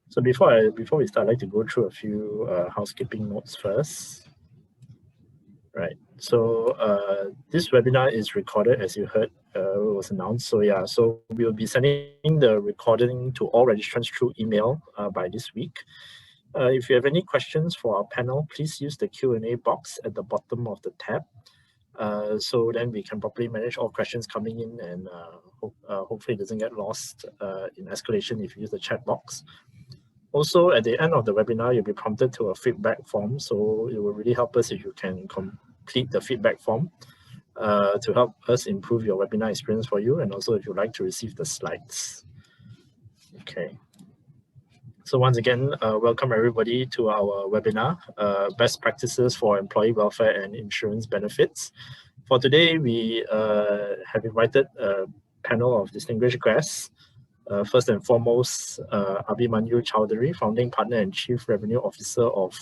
So before we start, I'd like to go through a few housekeeping notes first. Right. So this webinar is recorded, as you heard, it was announced. So yeah, so we'll be sending the recording to all registrants through email by this week. If you have any questions for our panel, please use the Q&A box at the bottom of the tab. So then we can properly manage all questions coming in, and hopefully it doesn't get lost in escalation if you use the chat box. Also, at the end of the webinar, you'll be prompted to a feedback form. So it will really help us if you can complete the feedback form to help us improve your webinar experience for you, and also if you'd like to receive the slides. Okay. So once again, welcome everybody to our webinar, Best Practices for Employee Welfare and Insurance Benefits. For today, we have invited a panel of distinguished guests. First and foremost, Abhimanyu Choudhary, Founding Partner and Chief Revenue Officer of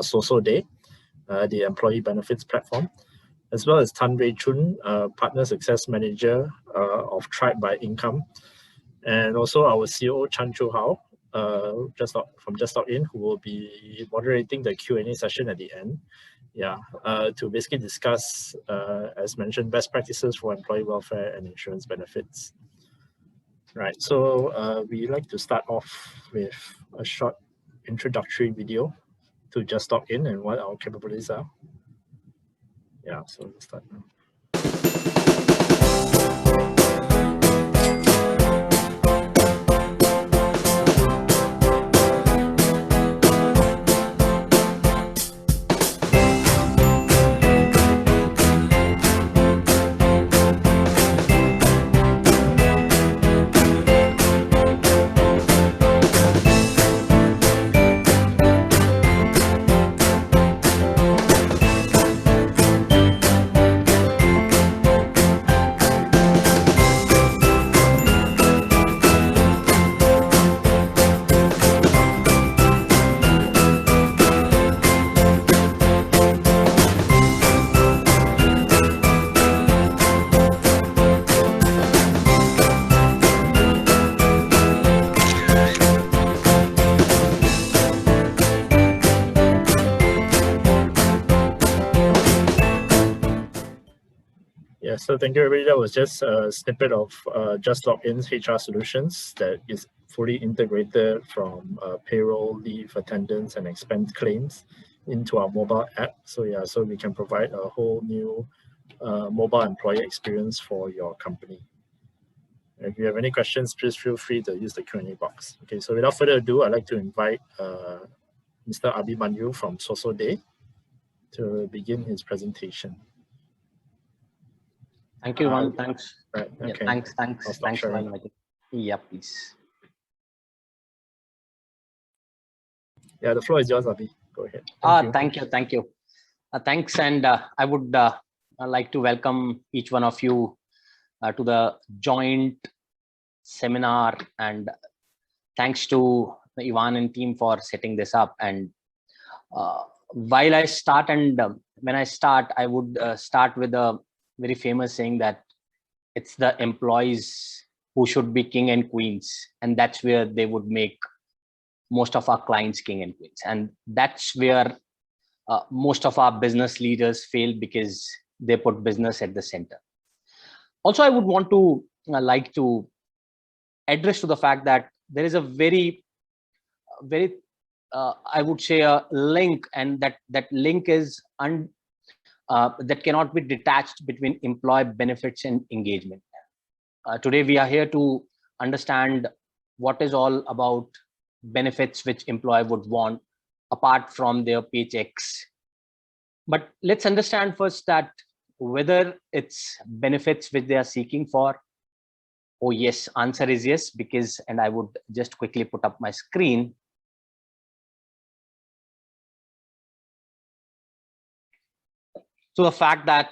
Xoxoday, the employee benefits platform, as well as Tan Wei Chun, Partner Success Manager of Tribe by Income, and also our CEO, Chan Chu Hao, from JustLogin, who will be moderating the Q&A session at the end. Yeah, to basically discuss, as mentioned, best practices for employee welfare and insurance benefits. Right, so we like to start off with a short introductory video to JustLogin and what our capabilities are. Yeah, so let's start now. So thank you, everybody. That was just a snippet of JustLogin's HR solutions that is fully integrated from payroll, leave, attendance, and expense claims into our mobile app. So yeah, so we can provide a whole new mobile employee experience for your company. If you have any questions, please feel free to use the Q&A box. Okay, so without further ado, I'd like to invite Mr. Abhimanyu from Xoxoday to begin his presentation. Thank you, Ivan. Thanks. Right. Okay. Yeah, thanks for inviting. Yeah, please. Yeah, the floor is yours, Abhi. Go ahead. Thank you. Thanks, and I would like to welcome each one of you to the joint seminar, and thanks to Ivan and team for setting this up. And while I start, and when I start, I would start with a very famous saying that it's the employees who should be king and queens, and that's where they would make most of our clients king and queens. And that's where most of our business leaders fail, because they put business at the center. Also, I would want to like to address to the fact that there is a very I would say a link, and that link is that cannot be detached between employee benefits and engagement. Today, we are here to understand what is all about benefits which employee would want apart from their paychecks. But let's understand first that whether it's benefits which they are seeking for. Oh yes, answer is yes, because, and I would just quickly put up my screen. So the fact that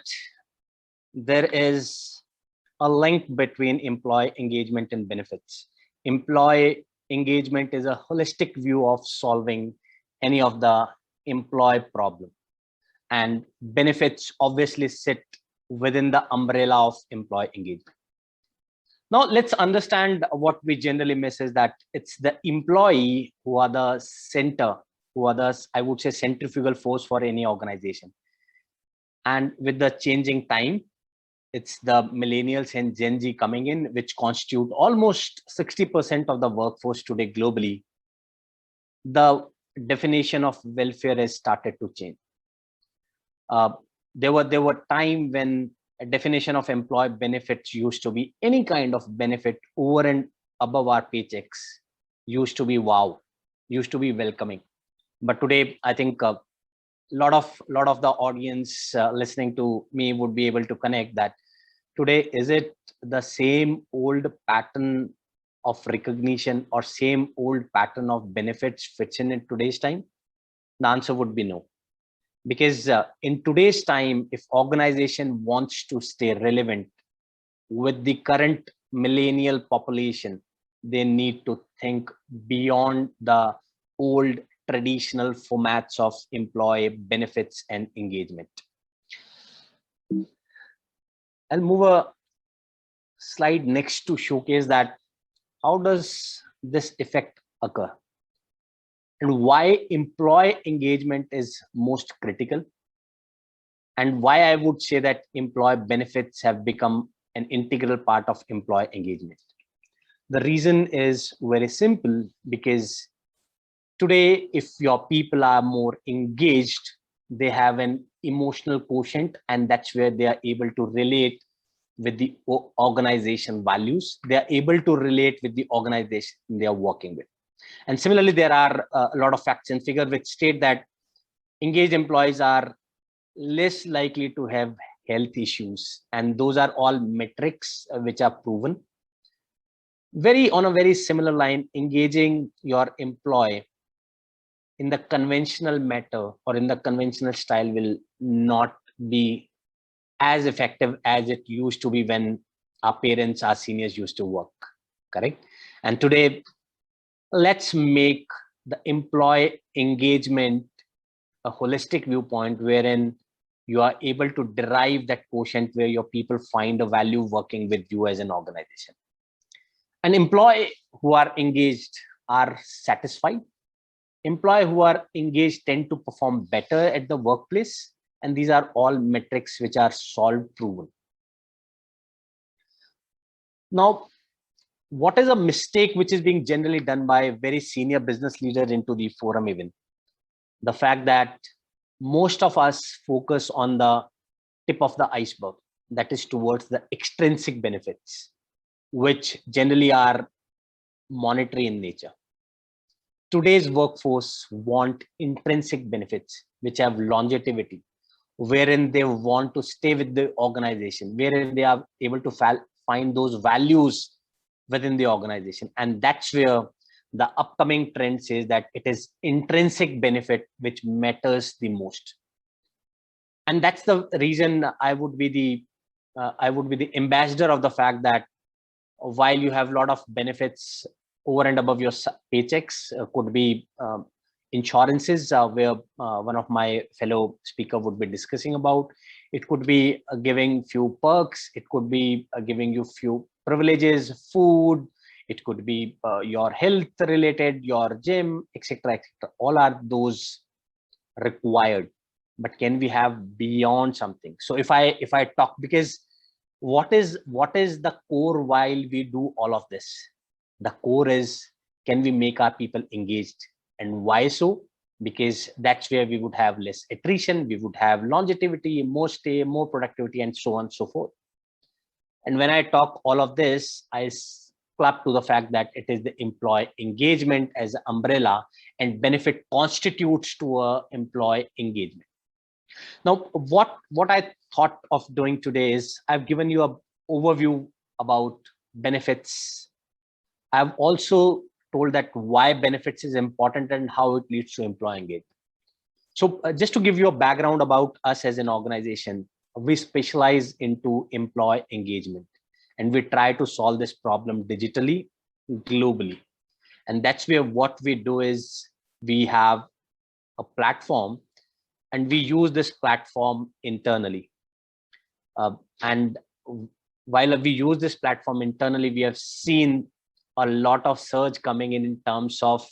there is a link between employee engagement and benefits. Employee engagement is a holistic view of solving any of the employee problem, and benefits obviously sit within the umbrella of employee engagement. Now let's understand what we generally miss is that it's the employee who are the center, who are the, I would say, centrifugal force for any organization. And with the changing time, it's the millennials and Gen Z coming in, which constitute almost 60% of the workforce today globally. The definition of welfare has started to change. There were time when a definition of employee benefits used to be any kind of benefit over and above our paychecks, used to be wow, used to be welcoming. But today, I think a lot of the audience listening to me would be able to connect that today, is it the same old pattern of recognition or same old pattern of benefits fits in today's time? The answer would be no. Because in today's time, if organization wants to stay relevant with the current millennial population, they need to think beyond the old traditional formats of employee benefits and engagement. I'll move a slide next to showcase that how does this effect occur and why employee engagement is most critical, and why I would say that employee benefits have become an integral part of employee engagement. The reason is very simple, because today, if your people are more engaged, they have an emotional quotient, and that's where they are able to relate with the organization values. They are able to relate with the organization they are working with. And similarly, there are a lot of facts and figures which state that engaged employees are less likely to have health issues. And those are all metrics which are proven. On a very similar line, engaging your employee in the conventional matter or in the conventional style will not be as effective as it used to be when our parents, our seniors used to work, correct? And today, let's make the employee engagement a holistic viewpoint wherein you are able to derive that quotient where your people find a value working with you as an organization. An employee who are engaged are satisfied. Employees who are engaged tend to perform better at the workplace. And these are all metrics which are solved proven. Now, what is a mistake which is being generally done by very senior business leaders into the forum even? The fact that most of us focus on the tip of the iceberg, that is towards the extrinsic benefits, which generally are monetary in nature. Today's workforce want intrinsic benefits, which have longevity, wherein they want to stay with the organization, wherein they are able to find those values within the organization. And that's where the upcoming trend says that it is intrinsic benefit which matters the most. And that's the reason I would be the ambassador of the fact that while you have a lot of benefits over and above your paychecks, could be insurances, where one of my fellow speaker would be discussing about. It could be giving few perks. It could be giving you few privileges, food. It could be your health related, your gym, etc., etc. All are those required. But can we have beyond something? So if I talk, because what is the core while we do all of this? The core is, can we make our people engaged? And why so? Because that's where we would have less attrition, we would have longevity, more stay, more productivity, and so on and so forth. And when I talk all of this, I clap to the fact that it is the employee engagement as an umbrella, and benefit constitutes to a employee engagement. Now, what I thought of doing today is I've given you an overview about benefits. I've also told that why benefits is important and how it leads to employee engagement. So just to give you a background about us as an organization, we specialize into employee engagement, and we try to solve this problem digitally, globally. And that's where what we do is we have a platform, and we use this platform internally. And while we use this platform internally, we have seen a lot of surge coming in terms of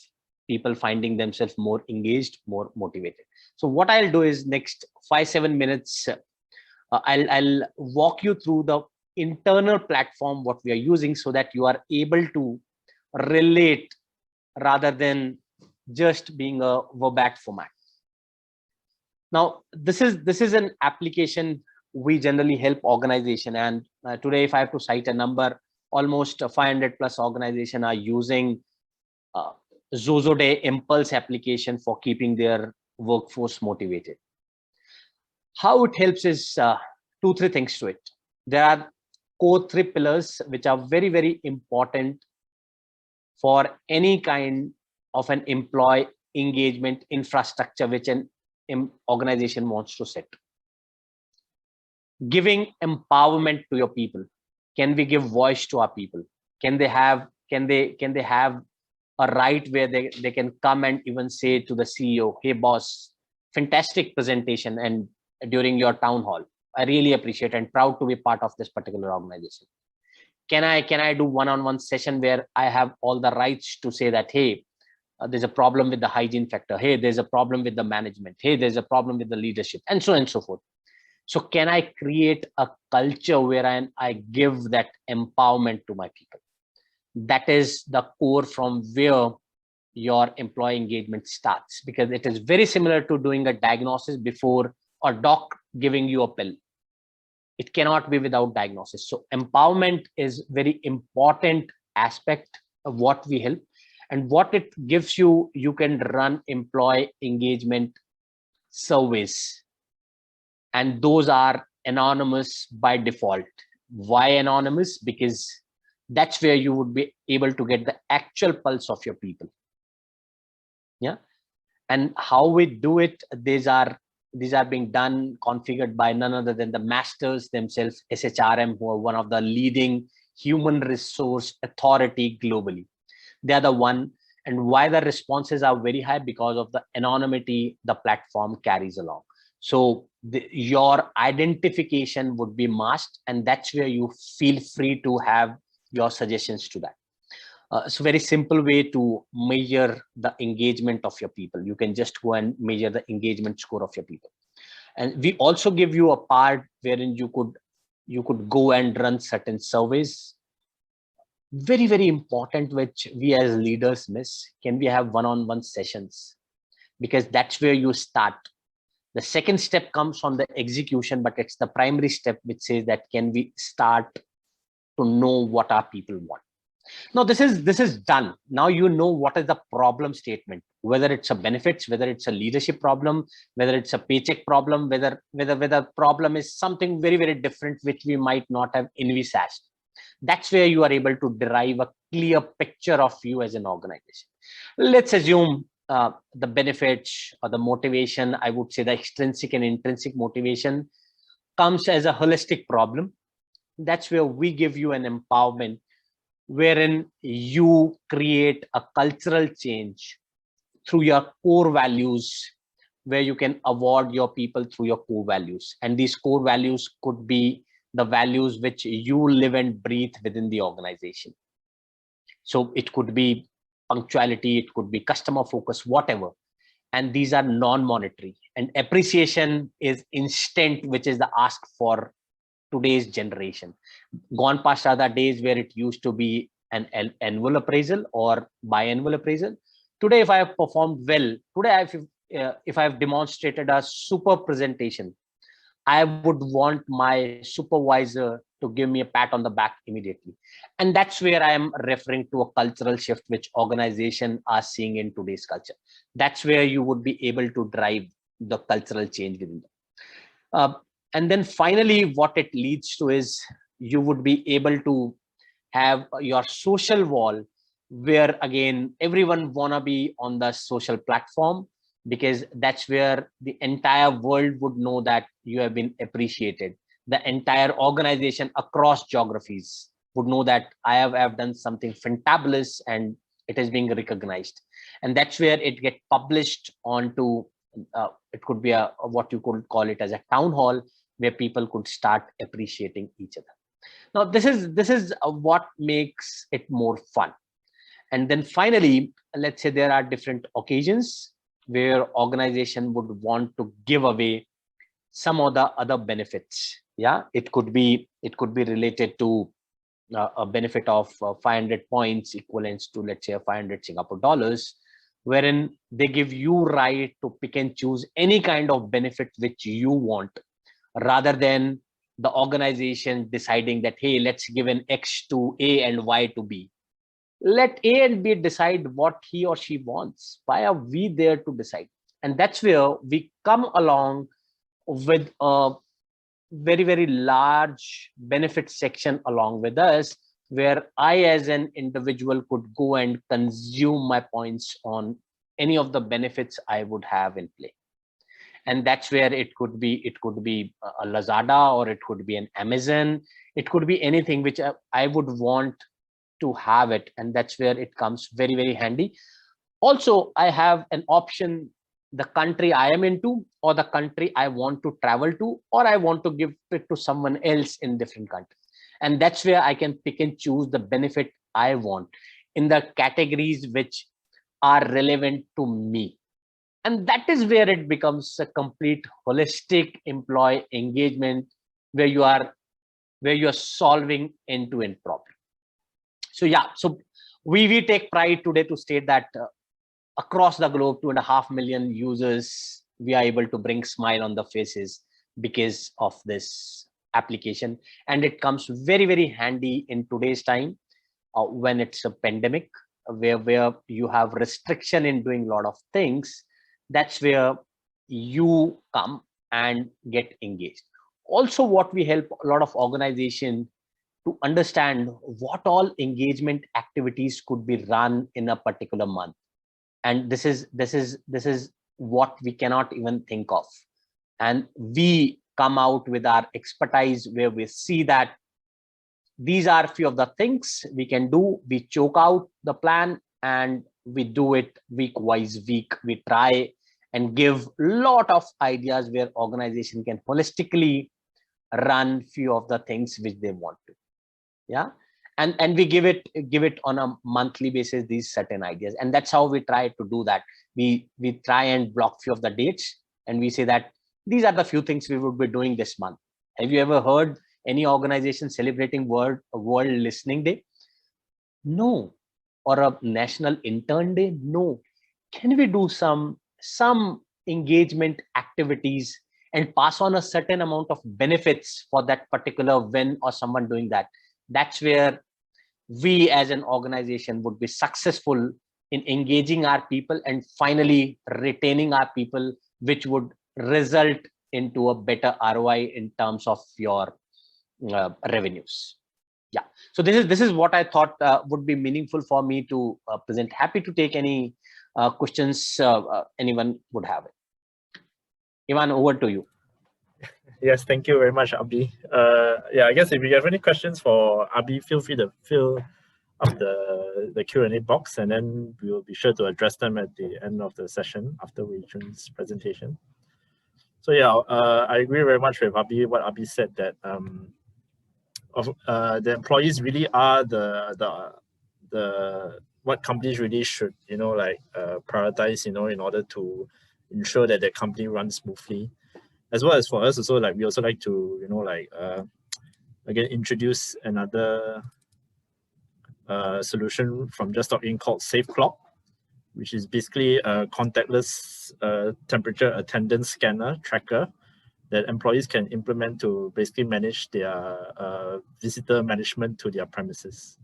people finding themselves more engaged, more motivated. So what I'll do is next 5-7 minutes, I'll walk you through the internal platform, what we are using, so that you are able to relate rather than just being a verbatim format. Now, this is an application we generally help organization, and today, if I have to cite a number, almost 500 plus organizations are using Xoxoday Empuls application for keeping their workforce motivated. How it helps is 2-3 things to it. There are core 3 pillars which are very, very important for any kind of an employee engagement infrastructure which an organization wants to set. Giving empowerment to your people. Can we give voice to our people? Can they have a right where they can come and even say to the CEO, hey boss, fantastic presentation and during your town hall, I really appreciate and proud to be part of this particular organization. Can I do one-on-one session where I have all the rights to say that, hey, there's a problem with the hygiene factor, hey, there's a problem with the management, hey, there's a problem with the leadership, and so on and so forth. So can I create a culture where I give that empowerment to my people? That is the core from where your employee engagement starts, because it is very similar to doing a diagnosis before a doc giving you a pill. It cannot be without diagnosis. So empowerment is very important aspect of what we help, and what it gives you, you can run employee engagement surveys, and those are anonymous by default. Why anonymous? Because that's where you would be able to get the actual pulse of your people. Yeah. And how we do it, these are being done, configured by none other than the masters themselves, SHRM, who are one of the leading human resource authority globally. They are the one. And why the responses are very high? Because of the anonymity the platform carries along. So your identification would be masked, and that's where you feel free to have your suggestions to that. It's a very simple way to measure the engagement of your people. You can just go and measure the engagement score of your people. And we also give you a part wherein you could go and run certain surveys. Very, very important, which we as leaders miss. Can we have one-on-one sessions? Because that's where you start. The second step comes on the execution, but it's the primary step which says that can we start to know what our people want. Now this is done. Now you know what is the problem statement, whether it's a benefits, whether it's a leadership problem, whether it's a paycheck problem, whether problem is something very, very different which we might not have envisaged. That's where you are able to derive a clear picture of you as an organization. Let's assume the benefits or the motivation, I would say the extrinsic and intrinsic motivation comes as a holistic problem. That's where we give you an empowerment wherein you create a cultural change through your core values, where you can award your people through your core values. And these core values could be the values which you live and breathe within the organization. So it could be punctuality, it could be customer focus, whatever. And these are non-monetary. And appreciation is instant, which is the ask for today's generation. Gone past are the days where it used to be an annual appraisal or biannual appraisal. Today, if I have performed well, today if I've demonstrated a super presentation, I would want my supervisor to give me a pat on the back immediately. And that's where I am referring to a cultural shift which organizations are seeing in today's culture. That's where you would be able to drive the cultural change within them. And then finally, what it leads to is you would be able to have your social wall where, again, everyone wanna be on the social platform, because that's where the entire world would know that you have been appreciated. The entire organization across geographies would know that I have done something fantabulous and it is being recognized. And that's where it gets published onto, it could be what you could call it as a town hall, where people could start appreciating each other. Now, this is what makes it more fun. And then finally, let's say there are different occasions where organization would want to give away some of the other benefits. Yeah, it could be related to a benefit of 500 points equivalents to, let's say, 500 Singapore dollars, wherein they give you right to pick and choose any kind of benefit which you want, rather than the organization deciding that, hey, let's give an X to A and Y to B. Let A and B decide what he or she wants. Why are we there to decide? And that's where we come along with a very, very large benefit section along with us, where I as an individual could go and consume my points on any of the benefits I would have in play. And that's where it could be a Lazada, or it could be an Amazon. It could be anything which I would want to have it. And that's where it comes very, very handy. Also, I have an option, the country I am into, or the country I want to travel to, or I want to give it to someone else in different countries. And that's where I can pick and choose the benefit I want in the categories which are relevant to me. And that is where it becomes a complete holistic employee engagement, where you are solving end-to-end problem. So yeah, so we take pride today to state that across the globe, 2.5 million users, we are able to bring smile on the faces because of this application. And it comes very, very handy in today's time when it's a pandemic, where you have restriction in doing a lot of things. That's where you come and get engaged. Also, what we help a lot of organizations to understand what all engagement activities could be run in a particular month. And this is what we cannot even think of. And we come out with our expertise, where we see that these are a few of the things we can do. We choke out the plan and we do it week-wise week. We try and give a lot of ideas where organization can holistically run few of the things which they want to. Yeah. And we give it on a monthly basis, these certain ideas. And that's how we try to do that. We try and block few of the dates, and we say that these are the few things we would be doing this month. Have you ever heard any organization celebrating World Listening Day? No. Or a National Intern Day? No. Can we do some engagement activities and pass on a certain amount of benefits for that particular win or someone doing that? That's where we as an organization would be successful in engaging our people and finally retaining our people, which would result into a better ROI in terms of your revenues. Yeah. So this is what I thought would be meaningful for me to present. Happy to take any questions anyone would have it. Ivan, over to you. Yes, thank you very much, Abhi. Yeah, I guess if you have any questions for Abhi, feel free to fill up the Q&A box, and then we will be sure to address them at the end of the session after Wei Chun's presentation. So yeah, I agree very much with Abhi, what Abhi said, that the employees really are the what companies really should, prioritize, in order to ensure that their company runs smoothly. As well as for us also, we also like to, again, introduce another solution from JustLogin called Safeclock, which is basically a contactless temperature attendance scanner tracker that employees can implement to basically manage their visitor management to their premises.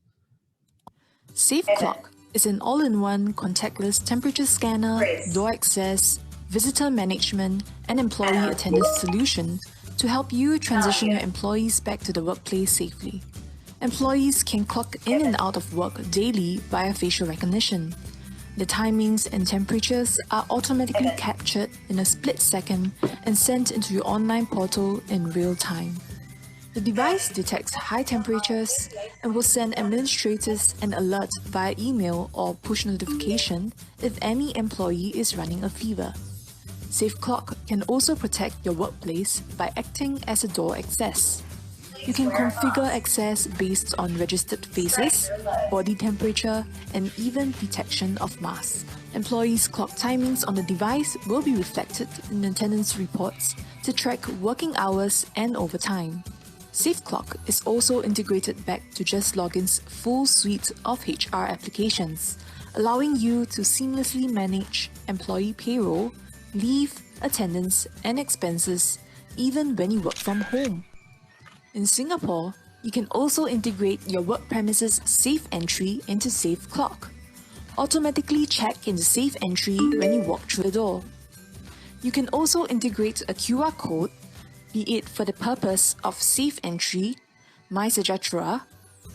Safeclock is an all-in-one contactless temperature scanner, door access, visitor management, and employee attendance solution to help you transition your employees back to the workplace safely. Employees can clock in and out of work daily via facial recognition. The timings and temperatures are automatically captured in a split second and sent into your online portal in real time. The device detects high temperatures and will send administrators an alert via email or push notification if any employee is running a fever. Safeclock can also protect your workplace by acting as a door access. You can configure access based on registered faces, body temperature, and even detection of masks. Employees' clock timings on the device will be reflected in attendance reports to track working hours and overtime. Safeclock is also integrated back to JustLogin's full suite of HR applications, allowing you to seamlessly manage employee payroll, leave, attendance, and expenses even when you work from home. In Singapore, you can also integrate your work premises safe entry into Safeclock. Automatically check in the safe entry when you walk through the door. You can also integrate a QR code, be it for the purpose of safe entry, MySejahtera,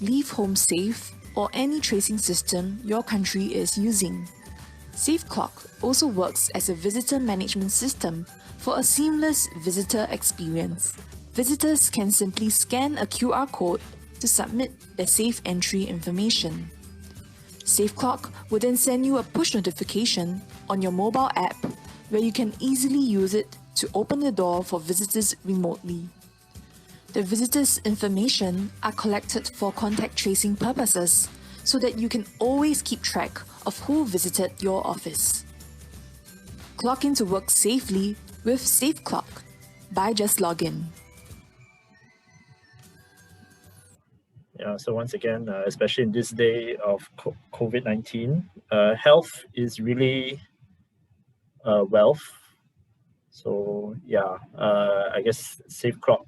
Leave Home Safe, or any tracing system your country is using. Safeclock also works as a visitor management system for a seamless visitor experience. Visitors can simply scan a QR code to submit their safe entry information. Safeclock will then send you a push notification on your mobile app where you can easily use it to open the door for visitors remotely. The visitors' information are collected for contact tracing purposes so that you can always keep track of who visited your office. Clock in to work safely with Safeclock by JustLogin. Yeah, so once again, especially in this day of COVID-19, health is really wealth. So yeah, I guess Safeclock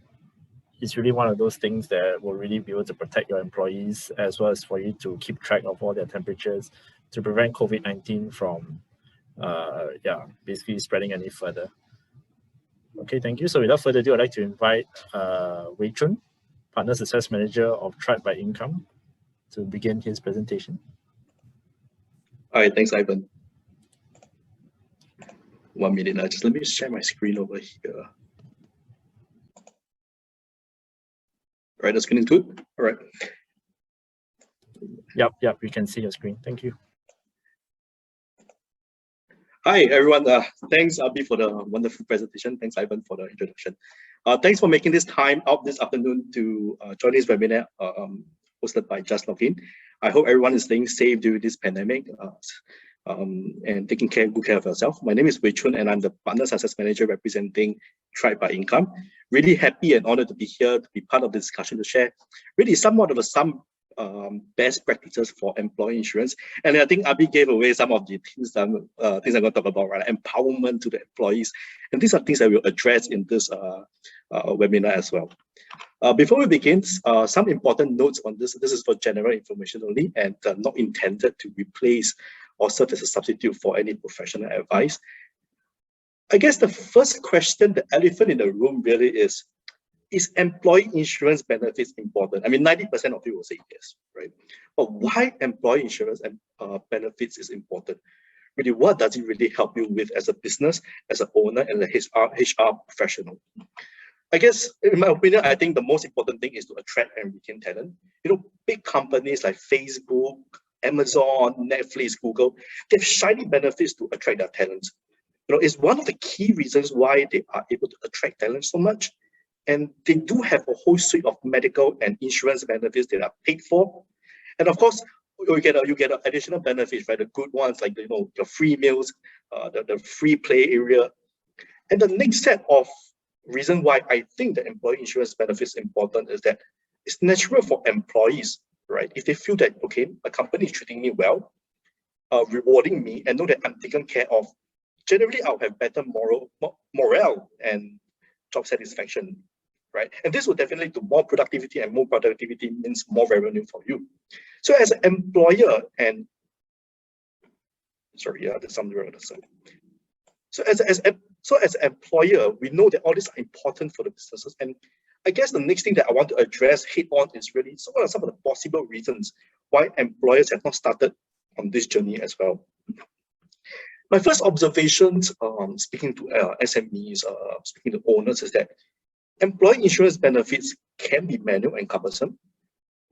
is really one of those things that will really be able to protect your employees as well as for you to keep track of all their temperatures to prevent COVID-19 from basically spreading any further. Okay, thank you. So without further ado, I'd like to invite Wei Chun, Partner Success Manager of Tribe by Income, to begin his presentation. All right, thanks, Ivan. 1 minute now. Just let me share my screen over here. All right, the screen is good. All right. Yep, we can see your screen. Thank you. Hi, everyone. Thanks, Abhi, for the wonderful presentation. Thanks, Ivan, for the introduction. Thanks for making this time out this afternoon to join this webinar hosted by JustLogin. I hope everyone is staying safe during this pandemic and taking good care of yourself. My name is Wei Chun, and I'm the Partner Success Manager representing Tribe by Income. Really happy and honored to be here to be part of the discussion to share really somewhat of some best practices for employee insurance. And I think Abhi gave away some of the things I'm going to talk about, right? Empowerment to the employees. And these are things that we'll address in this webinar as well. Before we begin, some important notes on this. This is for general information only and not intended to replace or serve as a substitute for any professional advice. I guess the first question, the elephant in the room really is employee insurance benefits important? I mean, 90% of you will say yes, right? But why employee insurance and benefits is important? Really, what does it really help you with as a business, as an owner, and a HR professional? I guess, in my opinion, I think the most important thing is to attract and retain talent. You know, big companies like Facebook, Amazon, Netflix, Google, they have shiny benefits to attract their talents. You know, it's one of the key reasons why they are able to attract talent so much. And they do have a whole suite of medical and insurance benefits that are paid for. And of course, you get additional benefits, right? The good ones like your free meals, the free play area. And the next set of reason why I think the employee insurance benefits important is that it's natural for employees, right? If they feel that, okay, a company is treating me well, rewarding me, and know that I'm taken care of, generally I'll have better morale and job satisfaction, right? And this will definitely lead to more productivity, and more productivity means more revenue for you. So as an employer, and there's something wrong on the side. So as an employer, we know that all these are important for the businesses. And I guess the next thing that I want to address head on is really what are some of the possible reasons why employers have not started on this journey as well. My first observations, speaking to SMEs, speaking to owners, is that employee insurance benefits can be manual and cumbersome,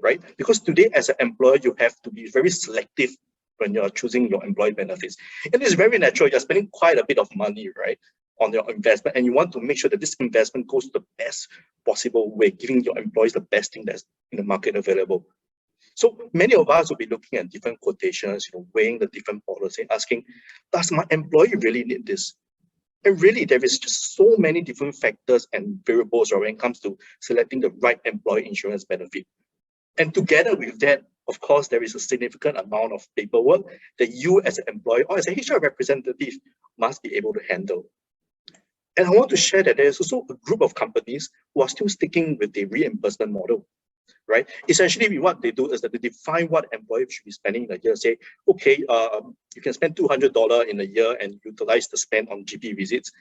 right? Because today, as an employer, you have to be very selective when you're choosing your employee benefits. And it's very natural, you're spending quite a bit of money, right? on your investment, and you want to make sure that this investment goes the best possible way, giving your employees the best thing that's in the market available. So many of us will be looking at different quotations, weighing the different policies, asking, does my employee really need this? And really, there is just so many different factors and variables when it comes to selecting the right employee insurance benefit. And together with that, of course, there is a significant amount of paperwork that you as an employee or as a HR representative must be able to handle. And I want to share that there's also a group of companies who are still sticking with the reimbursement model, right? Essentially, what they do is that they define what employee should be spending in a year. Say, okay, you can spend $200 in a year and utilize the spend on GP visits.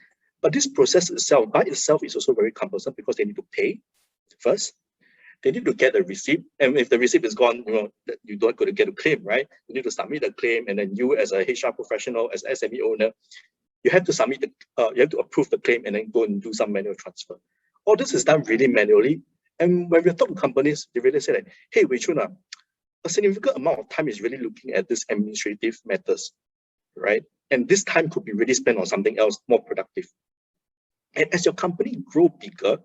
But this process itself, by itself, is also very cumbersome because they need to pay first. They need to get a receipt, and if the receipt is gone, you don't go to get a claim, right? You need to submit a claim, and then you, as a HR professional, as SME owner, you have to submit you have to approve the claim and then go and do some manual transfer. All this is done really manually. And when we talk to companies, they really say that, hey, Wei Chun, a significant amount of time is really looking at these administrative matters, right? And this time could be really spent on something else more productive. And as your company grow bigger,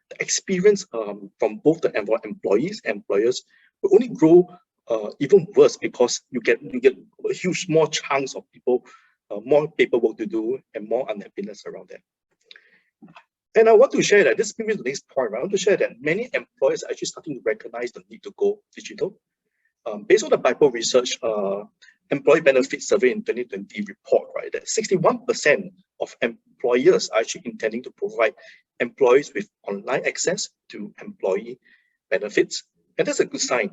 the experience from both the employees and employers will only grow even worse because you get a huge more chunks of people, more paperwork to do, and more unhappiness around that. And I want to share that, this brings me to the next point, right? I want to share that many employers are actually starting to recognize the need to go digital. Based on the Bible research, Employee Benefits Survey in 2020 report, right, that 61% of employers are actually intending to provide employees with online access to employee benefits. And that's a good sign,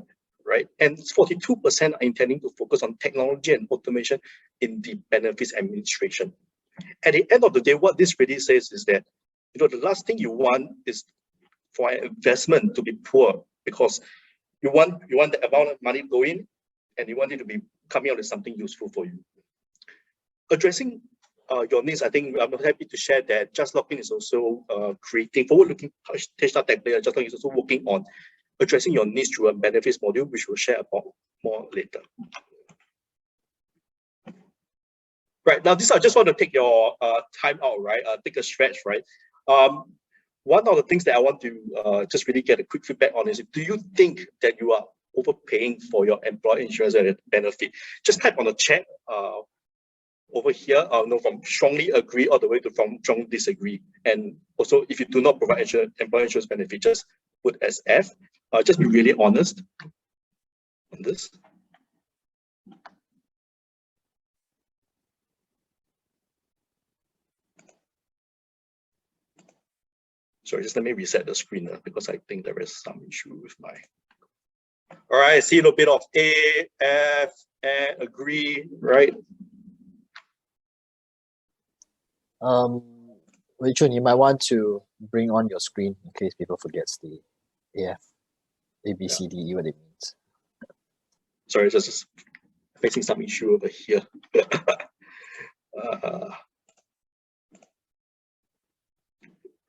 right? And 42% are intending to focus on technology and automation in the benefits administration. At the end of the day, what this really says is that, the last thing you want is for an investment to be poor, because you want the amount of money going and you want it to be coming out with something useful for you. Addressing your needs, I think I'm happy to share that JustLogin is also creating forward-looking HR tech player. JustLogin is also working on addressing your needs through a benefits module, which we'll share about more later. Right, now this I just want to take your time out, right? Take a stretch, right? One of the things that I want to just really get a quick feedback on is, do you think that you are overpaying for your employee insurance benefit? Just type on the chat over here, from strongly agree all the way to from strong disagree. And also, if you do not provide employee insurance benefit, just put as F. Just be really honest on this. Sorry, just let me reset the screen because I think there is some issue with my. All right, I see a little bit of A, F, and agree, right? Wei Chun, you might want to bring on your screen in case people forgets the AF, A, B, C, D, E, what it means. Sorry, just facing some issue over here.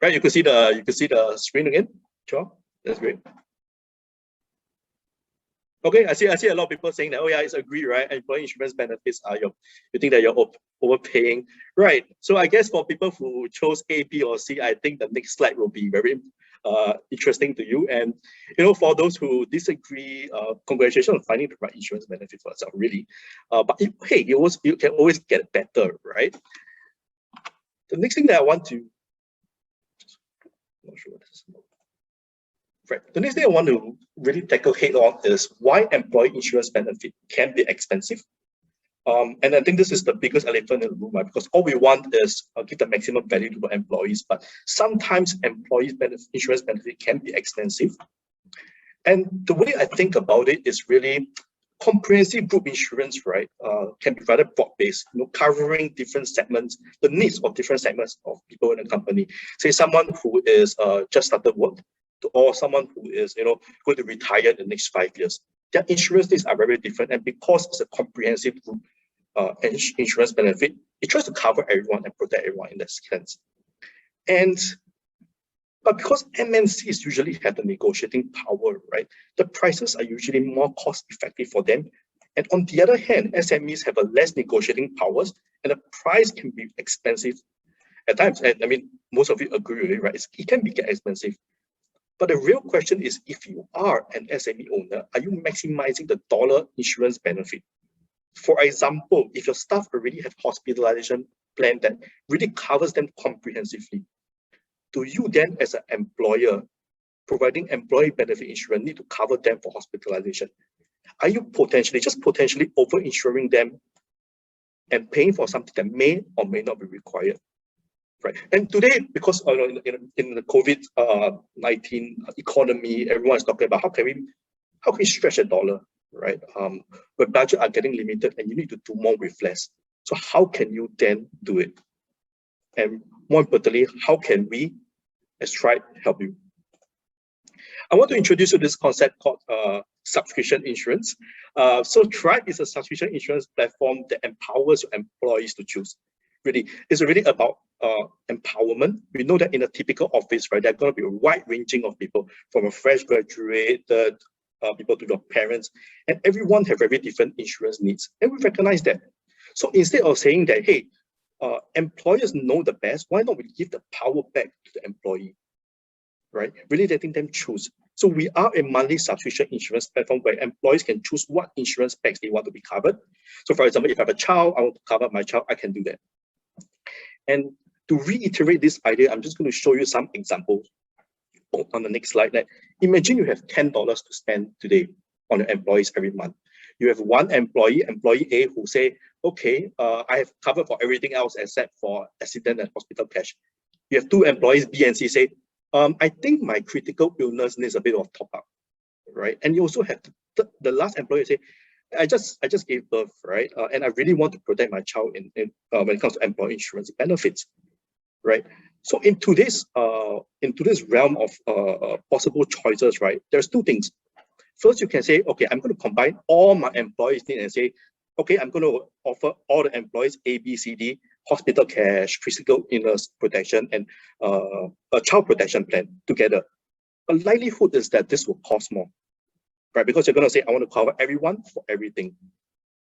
Right, you can see the screen again. Sure, that's great. Okay, I see a lot of people saying that, oh yeah, it's agree, right? Employee insurance benefits are you think that you're overpaying, right? So I guess for people who chose A, B, or C, I think the next slide will be very interesting to you. And for those who disagree, congratulations on finding the right insurance benefit for yourself, really. But hey, you can always get better, right? The next thing that I want to. Not sure what this is about. Right. The next thing I want to really tackle head on is why employee insurance benefit can be expensive. And I think this is the biggest elephant in the room, right? Because all we want is give the maximum value to our employees, but sometimes employees insurance benefit can be expensive. And the way I think about it is really comprehensive group insurance, right? Can be rather broad-based, covering different segments, the needs of different segments of people in a company. Say someone who is just started work, or someone who is going to retire in the next 5 years. Their insurance needs are very different, and because it's a comprehensive group insurance benefit, it tries to cover everyone and protect everyone in that sense. But because MNCs usually have the negotiating power, right? The prices are usually more cost-effective for them. And on the other hand, SMEs have a less negotiating powers, and the price can be expensive. at times, and I mean, most of you agree with it, right? It can be expensive. But the real question is, if you are an SME owner, are you maximizing the dollar insurance benefit? For example, if your staff already have hospitalization plan that really covers them comprehensively, do you then, as an employer, providing employee benefit insurance, need to cover them for hospitalization? Are you just potentially over-insuring them and paying for something that may or may not be required? Right. And today, because in the COVID-19 economy, everyone's talking about how can we stretch a dollar, right? Where budgets are getting limited and you need to do more with less. So how can you then do it? And more importantly, how can we, as Tribe, help you? I want to introduce you to this concept called subscription insurance. So Tribe is a subscription insurance platform that empowers your employees to choose. Really, it's really about empowerment. We know that in a typical office, right, there are going to be a wide ranging of people, from a fresh graduated people to your parents, and everyone have very different insurance needs, and we recognize that. So instead of saying that, hey, employers know the best, why not we give the power back to the employee, right? Really letting them choose. So we are a monthly subscription insurance platform where employees can choose what insurance packs they want to be covered. So for example, if I have a child, I want to cover my child, I can do that. And to reiterate this idea, I'm just going to show you some examples on the next slide. Like, imagine you have $10 to spend today on your employees every month. You have one employee A, who say, okay, I have covered for everything else except for accident and hospital cash. You have two employees, B and C, say, I think my critical illness needs a bit of top up, right? And you also have the last employee say, I just gave birth, right? And I really want to protect my child when it comes to employee insurance benefits, right? So in today's realm of possible choices, right? There's two things. First, you can say, okay, I'm going to combine all my employees' needs and say, okay, I'm going to offer all the employees A, B, C, D, hospital cash, critical illness protection, and a child protection plan together. The likelihood is that this will cost more, right? Because you're going to say, I want to cover everyone for everything.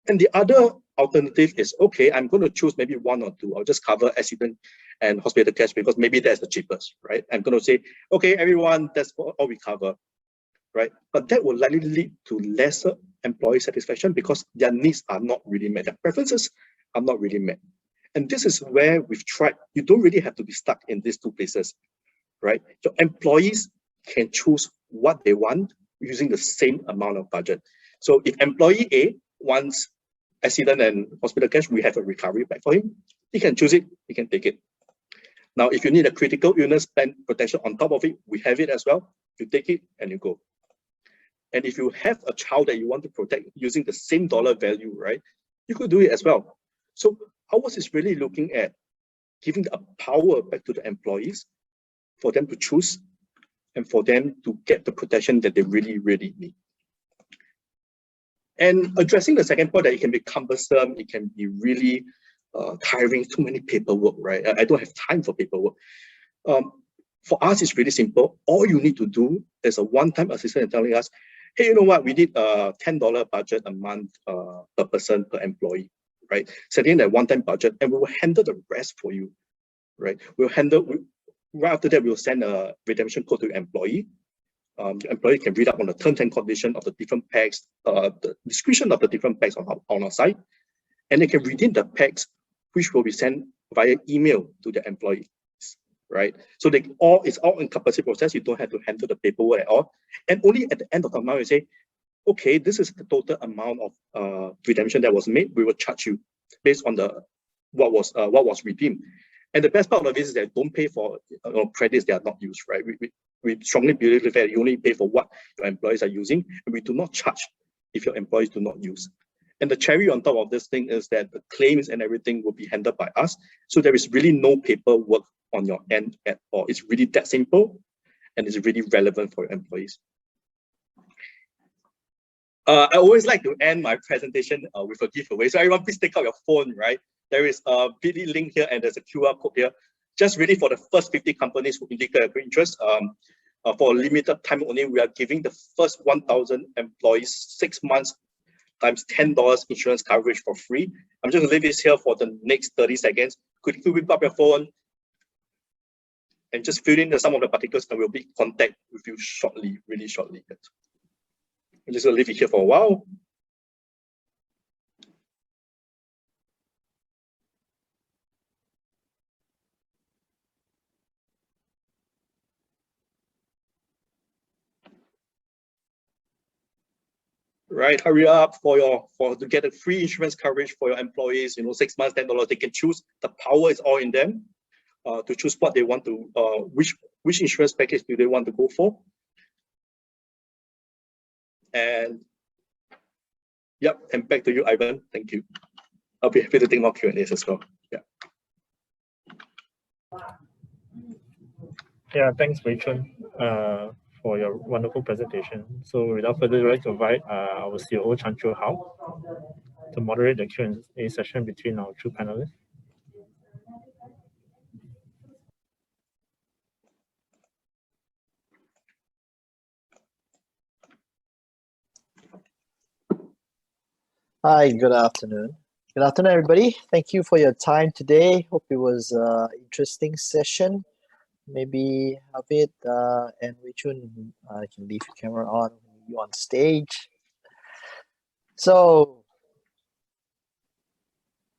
And the other alternative is, okay, I'm going to choose maybe one or two. I'll just cover accident and hospital cash because maybe that's the cheapest, right? I'm going to say, okay, everyone, that's all we cover, right? But that will likely lead to lesser employee satisfaction because their needs are not really met. Their preferences are not really met. And this is where we've tried, you don't really have to be stuck in these two places, right? Your employees can choose what they want using the same amount of budget. So if employee A wants accident and hospital cash, we have a recovery pack for him. He can choose it, he can take it. Now, if you need a critical illness plan protection on top of it, we have it as well. You take it and you go. And if you have a child that you want to protect using the same dollar value, right, you could do it as well. So ours is really looking at giving the power back to the employees for them to choose and for them to get the protection that they really, really need. And addressing the second point, that it can be cumbersome, it can be really tiring, too many paperwork, right? I don't have time for paperwork. For us, it's really simple. All you need to do is a one-time assistant telling us, hey, you know what, we need a $10 budget a month per person, per employee, right? Setting that one-time budget, and we will handle the rest for you, right? Right after that, we'll send a redemption code to your employee. The employee can read up on the terms and conditions of the different packs, the description of the different packs on our site, and they can redeem the packs, which will be sent via email to the employee, right? So it's all encompassing process. You don't have to handle the paperwork at all. And only at the end of the month, you say, okay, this is the total amount of redemption that was made. We will charge you based on what was redeemed. And the best part of this is that don't pay for credits that are not used, right? We strongly believe that you only pay for what your employees are using, and we do not charge if your employees do not use. And the cherry on top of this thing is that the claims and everything will be handled by us. So there is really no paperwork on your end at all. It's really that simple, and it's really relevant for your employees. I always like to end my presentation with a giveaway. So everyone, please take out your phone, right? There is a bit.ly link here, and there's a QR code here. Just really for the first 50 companies who indicate their interest, for a limited time only, we are giving the first 1,000 employees 6 months times $10 insurance coverage for free. I'm just going to leave this here for the next 30 seconds. Quickly whip up your phone, and just fill in some of the particulars, and we'll be in contact with you shortly, really shortly. I'm just gonna leave it here for a while. Right, hurry up to get a free insurance coverage for your employees. 6 months, $10. They can choose. The power is all in them to choose what they want to, which insurance package do they want to go for. And yep, and back to you, Ivan. Thank you. I'll be happy to take more Q&As as well. Yeah. Yeah, thanks, Rachel, for your wonderful presentation. So without further ado, I'd like to invite our COO, Chan-Choo Hao, to moderate the Q&A session between our two panelists. Hi, good afternoon. Good afternoon, everybody. Thank you for your time today. Hope it was an interesting session. Maybe Abid and Weichun can leave your camera on when you're on stage. So,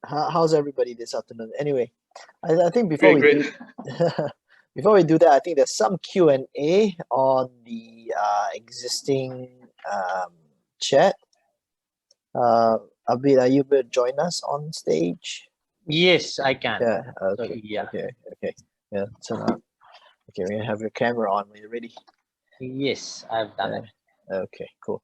how's everybody this afternoon? Anyway, I think before we do, before we do that, I think there's some Q&A on the existing chat. Abid, are you able to join us on stage? Yes, I can. Yeah. Okay. So, yeah. Okay. Yeah. So now, okay, we're gonna have your camera on when you're ready. Yes, I've done it. Okay. Cool.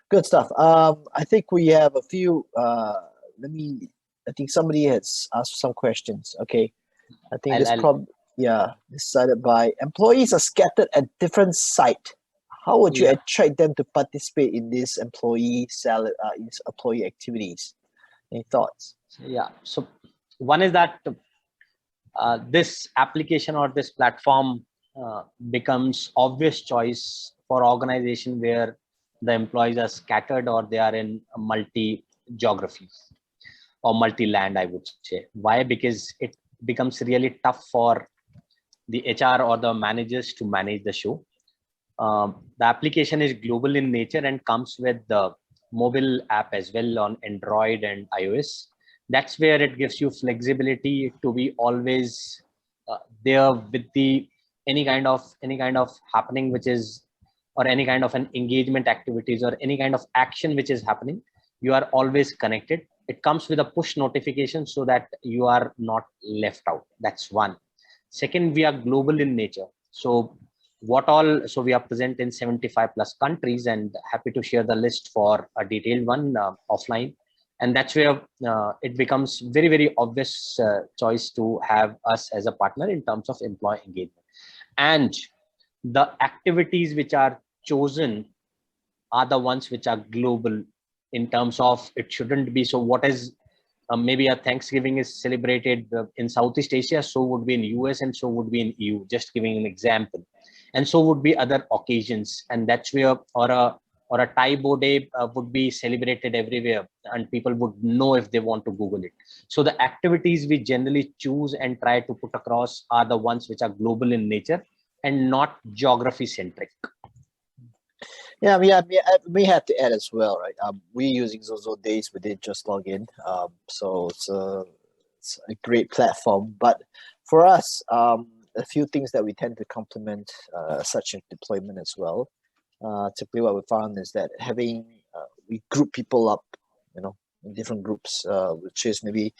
Good stuff. I think we have a few. I think somebody has asked some questions. Okay. I think this problem. Yeah, decided by employees are scattered at different sites. How would you attract them to participate in this employee activities? Any thoughts? Yeah. So one is that this application or this platform becomes obvious choice for organization where the employees are scattered or they are in multi geographies or multi-land, I would say. Why? Because it becomes really tough for the HR or the managers to manage the show. The application is global in nature and comes with the mobile app as well on Android and iOS. That's where it gives you flexibility to be always there with the any kind of happening which is, or any kind of an engagement activities or any kind of action which is happening. You are always connected. It comes with a push notification so that you are not left out. That's one. Second, we are global in nature. So we are present in 75 plus countries, and happy to share the list for a detailed one offline. And that's where it becomes very, very obvious choice to have us as a partner in terms of employee engagement. And the activities which are chosen are the ones which are global in terms of it shouldn't be. So what is maybe a Thanksgiving is celebrated in Southeast Asia, so would be in US and so would be in EU, just giving an example. And so would be other occasions. And that's where, or a Thai Bo Day would be celebrated everywhere and people would know if they want to Google it. So the activities we generally choose and try to put across are the ones which are global in nature and not geography centric. Yeah, we have to add as well, right? We're using Xoxoday within JustLogin, so it's a great platform. But for us, a few things that we tend to complement such a deployment as well. Typically, what we found is that we group people up, in different groups, which is maybe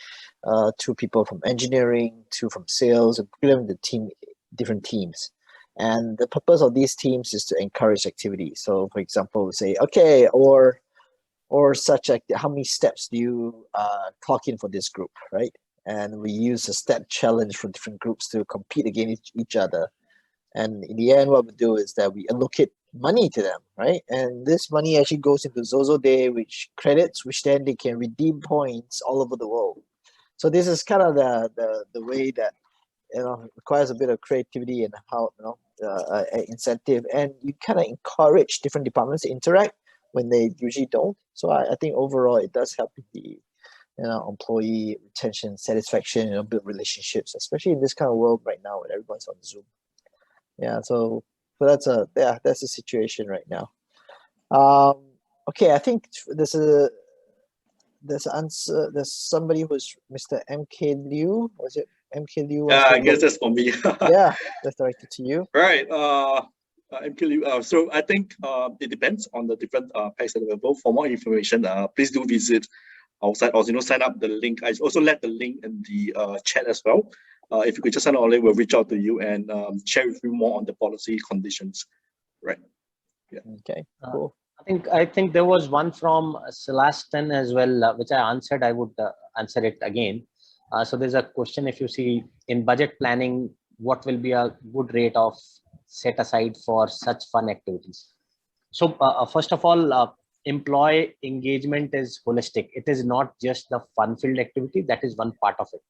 2 people from engineering, 2 from sales, and put them in the different teams. And the purpose of these teams is to encourage activity. So, for example, we say, okay, or such how many steps do you clock in for this group, right? And we use a step challenge for different groups to compete against each other. And in the end, what we do is that we allocate money to them, right? And this money actually goes into Xoxoday, which then they can redeem points all over the world. So this is kind of the way that requires a bit of creativity and how incentive, and you kind of encourage different departments to interact when they usually don't. So I think overall it does help with the employee retention, satisfaction, build relationships, especially in this kind of world right now when everyone's on Zoom. Yeah, so that's the situation right now. Okay, I think there's somebody who's Mr. MK Liu. Was it MK Liu? I guess that's for me. Yeah, that's directed to you. Right. MK Liu. So I think it depends on the different packs available. For more information, please do visit our site or sign up the link. I also left the link in the chat as well. If you could just sign up on it, we'll reach out to you and share with you more on the policy conditions. Right. Yeah. Okay. Cool. I think there was one from Celestin as well, which I answered. I would answer it again. So there's a question: if you see in budget planning, what will be a good rate of set aside for such fun activities? So first of all, employee engagement is holistic. It is not just the fun-filled activity. That is one part of it.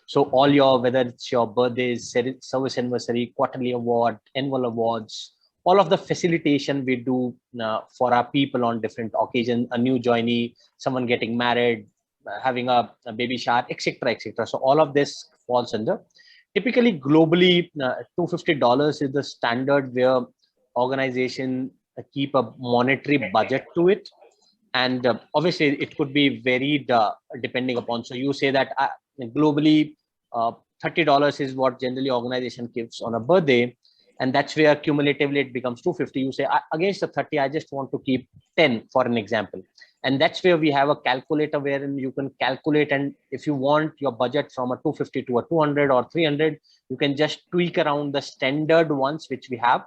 So all your, whether it's your birthdays, service anniversary, quarterly award, annual awards, all of the facilitation we do for our people on different occasions, a new joinee, someone getting married, having a baby shower, etc., etc. So all of this falls under. Typically, globally, $250 is the standard where organization keep a monetary budget to it. And obviously, it could be varied depending upon. So you say that globally, $30 is what generally organization gives on a birthday. And that's where cumulatively it becomes 250. You say, against the 30, I just want to keep 10 for an example. And that's where we have a calculator wherein you can calculate. And if you want your budget from a 250 to a 200 or 300, you can just tweak around the standard ones, which we have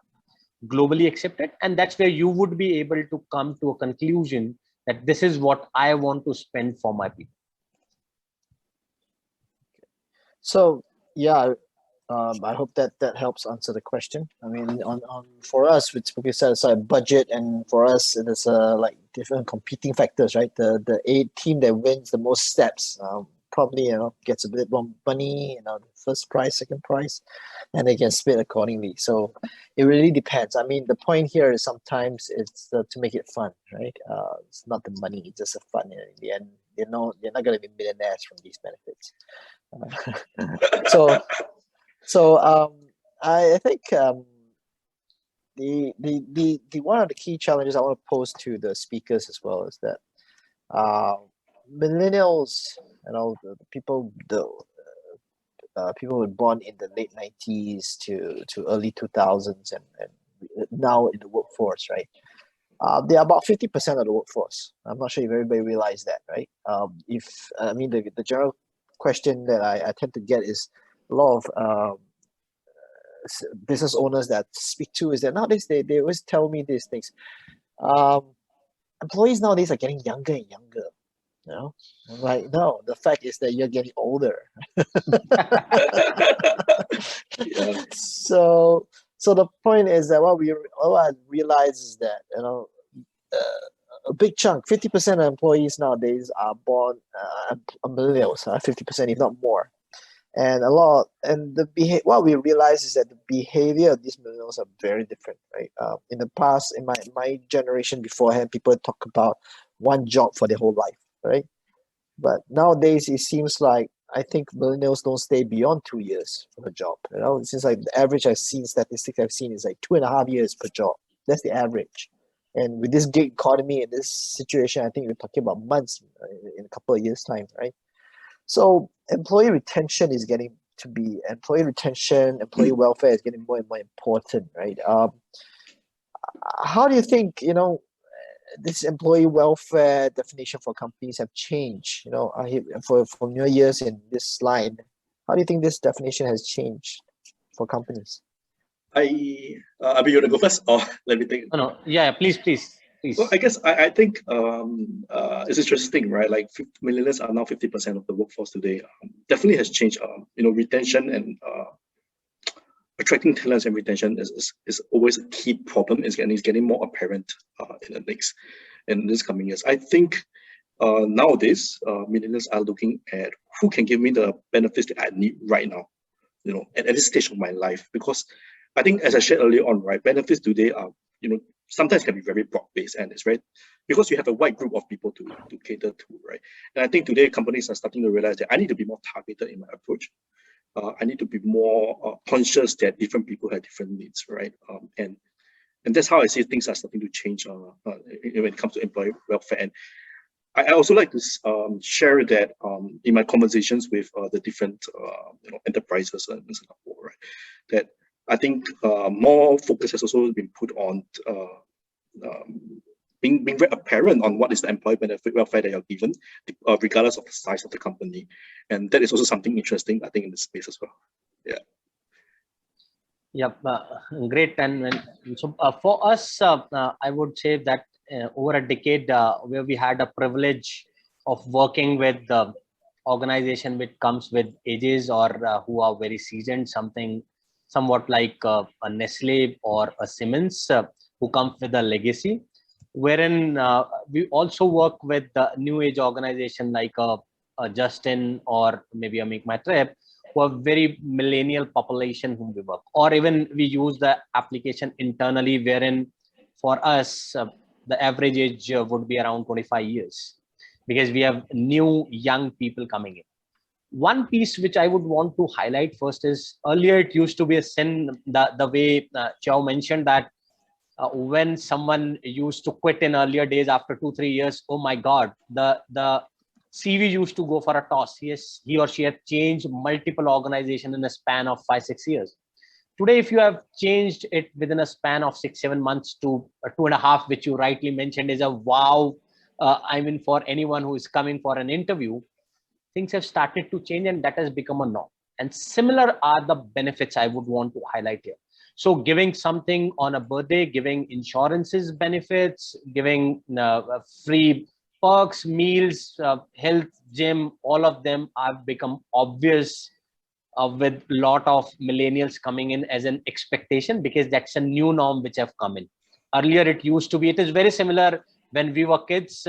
globally accepted. And that's where you would be able to come to a conclusion that this is what I want to spend for my people. So, yeah. I hope that helps answer the question. I mean, on for us, it's because set aside budget, and for us, there's like different competing factors, right? The team that wins the most steps probably gets a bit more money, first prize, second prize, and they can split accordingly. So it really depends. I mean, the point here is sometimes it's to make it fun, right? It's not the money; it's just a fun. In the end, you're not going to be millionaires from these benefits. So I think the one of the key challenges I want to pose to the speakers as well is that millennials, the people who were born in the late 90s to early 2000s and now in the workforce, right? They're about 50% of the workforce. I'm not sure if everybody realized that, right? The general question that I tend to get is a lot of business owners that speak to is that nowadays they always tell me these things. Employees nowadays are getting younger and younger. I'm like, no, the fact is that you're getting older. Yeah. So the point is that what I realize is that a big chunk, 50% of employees nowadays are born millennials, 50% if not more. And what we realize is that the behavior of these millennials are very different, right? In the past, in my generation beforehand, people talk about one job for their whole life, right? But nowadays, it seems like I think millennials don't stay beyond 2 years for a job. It seems like the average statistics I've seen is like 2.5 years per job. That's the average. And with this gig economy and this situation, I think we're talking about months in a couple of years' time, right? So employee retention, employee welfare is getting more and more important, right? How do you think, this employee welfare definition for companies have changed? From your years in this line, how do you think this definition has changed for companies? Abhi, you want to go first, or let me take? No, yeah, please. Well, I guess I think it's interesting, right? Like millennials are now 50% of the workforce today. Definitely has changed. Retention and attracting talents and retention is always a key problem. It's getting more apparent in this coming years. I think nowadays millennials are looking at who can give me the benefits that I need right now, at this stage of my life. Because I think, as I shared earlier on, right, benefits today are, sometimes can be very broad-based, and it's right because you have a wide group of people to cater to, right? And I think today companies are starting to realize that I need to be more targeted in my approach. I need to be more conscious that different people have different needs, right? And that's how I see things are starting to change when it comes to employee welfare. And I also like to share that in my conversations with the different enterprises in Singapore, right? That I think more focus has also been put on being very apparent on what is the employee benefit welfare that you're given, regardless of the size of the company. And that is also something interesting, I think, in this space as well. Yeah. Yep, great. And so for us, I would say that over a decade, where we had a privilege of working with organization which comes with ages or who are very seasoned, somewhat like a Nestle or a Siemens, who comes with a legacy, wherein we also work with the new age organization like a Justin or maybe a Make My Trip, who are very millennial population whom we work, or even we use the application internally, wherein for us, the average age would be around 25 years, because we have new young people coming in. One piece which I would want to highlight first is, earlier it used to be a sin, the way Chow mentioned that when someone used to quit in earlier days after 2-3 years, oh my God, the CV used to go for a toss. He or she had changed multiple organizations in a span of 5-6 years. Today, if you have changed it within a span of 6-7 months to 2.5, which you rightly mentioned is a wow. I mean, for anyone who is coming for an interview, things have started to change and that has become a norm. And similar are the benefits I would want to highlight here. So giving something on a birthday, giving insurances benefits, giving free perks, meals, health, gym, all of them have become obvious with a lot of millennials coming in as an expectation, because that's a new norm which have come in. Earlier, it used to be, it is very similar when we were kids,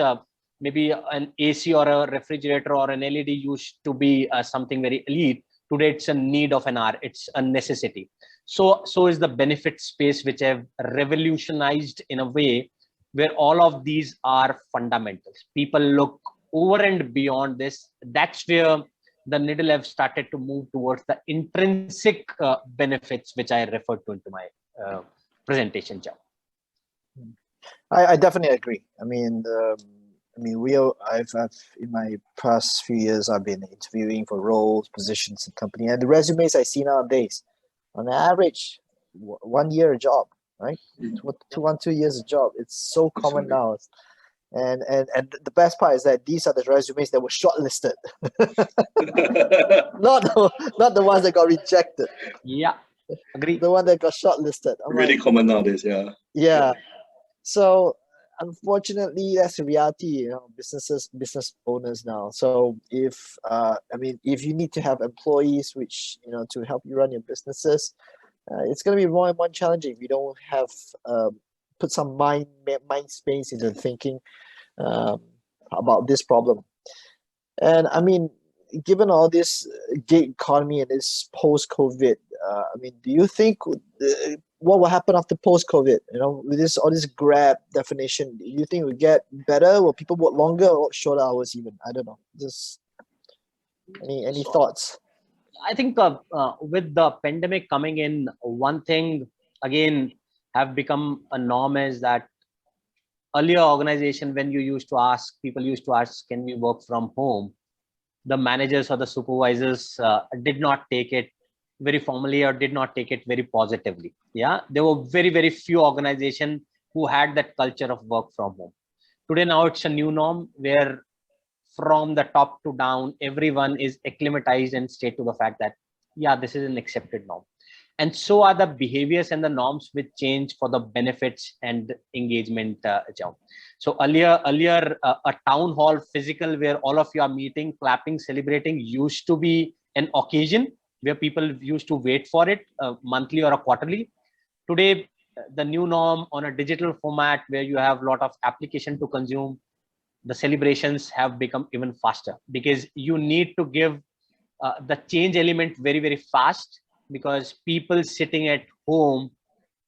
maybe an AC or a refrigerator or an LED used to be something very elite. Today, it's a need of an hour. It's a necessity. So is the benefit space, which have revolutionized in a way where all of these are fundamentals. People look over and beyond this. That's where the needle have started to move towards the intrinsic benefits, which I referred to into my presentation, Joe. I definitely agree. I've in my past few years, I've been interviewing for roles, positions in company, and the resumes I see nowadays, on average, 1 year a job, right? 2 years a job. It's so common now. And the best part is that these are the resumes that were shortlisted, not the ones that got rejected. Yeah, agree. The one that got shortlisted. Really common nowadays, yeah. Yeah. So unfortunately, that's the reality. Business owners now. So if you need to have employees, which to help you run your businesses, it's going to be more and more challenging. We don't have put some mind space into thinking about this problem. And given all this gig economy and this post-COVID, do you think what will happen after post-COVID? With all this Grab definition, do you think it will get better? Will people work longer or shorter hours even? I don't know. Just any thoughts? I think with the pandemic coming in, one thing again have become a norm is that earlier organization, when people used to ask, can we work from home? The managers or the supervisors did not take it very formally or did not take it very positively. Yeah, there were very, very few organizations who had that culture of work from home. Today, now it's a new norm where from the top to down, everyone is acclimatized and state to the fact that, yeah, this is an accepted norm. And so are the behaviors and the norms which change for the benefits and engagement, John. So earlier, a town hall physical where all of you are meeting, clapping, celebrating used to be an occasion where people used to wait for it monthly or a quarterly. Today, the new norm on a digital format where you have a lot of application to consume, the celebrations have become even faster, because you need to give the change element very, very fast, because people sitting at home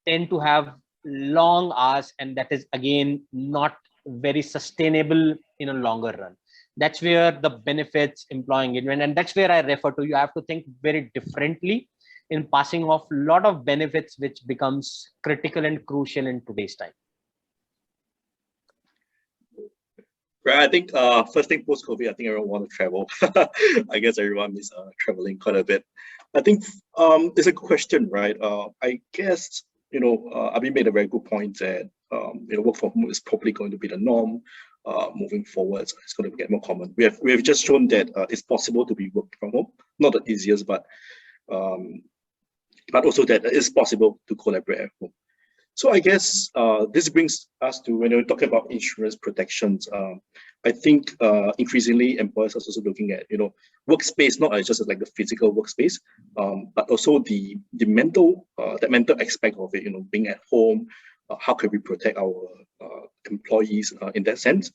tend to have long hours, and that is again not very sustainable in a longer run. That's where the benefits, employee engagement, and that's where I refer to. You have to think very differently in passing off a lot of benefits, which becomes critical and crucial in today's time. Right, I think first thing post-COVID, I think everyone wants to travel. I guess everyone is traveling quite a bit. I think there's a question, right? I guess, Abhi made a very good point that work from home is probably going to be the norm moving forward. So it's going to get more common. We have just shown that it's possible to be working from home, not the easiest, but also that it's possible to collaborate at home. So I guess this brings us to when we're talking about insurance protections. I think increasingly employers are also looking at workspace, not just like the physical workspace, but also the mental aspect of it. Being at home, how can we protect our employees in that sense?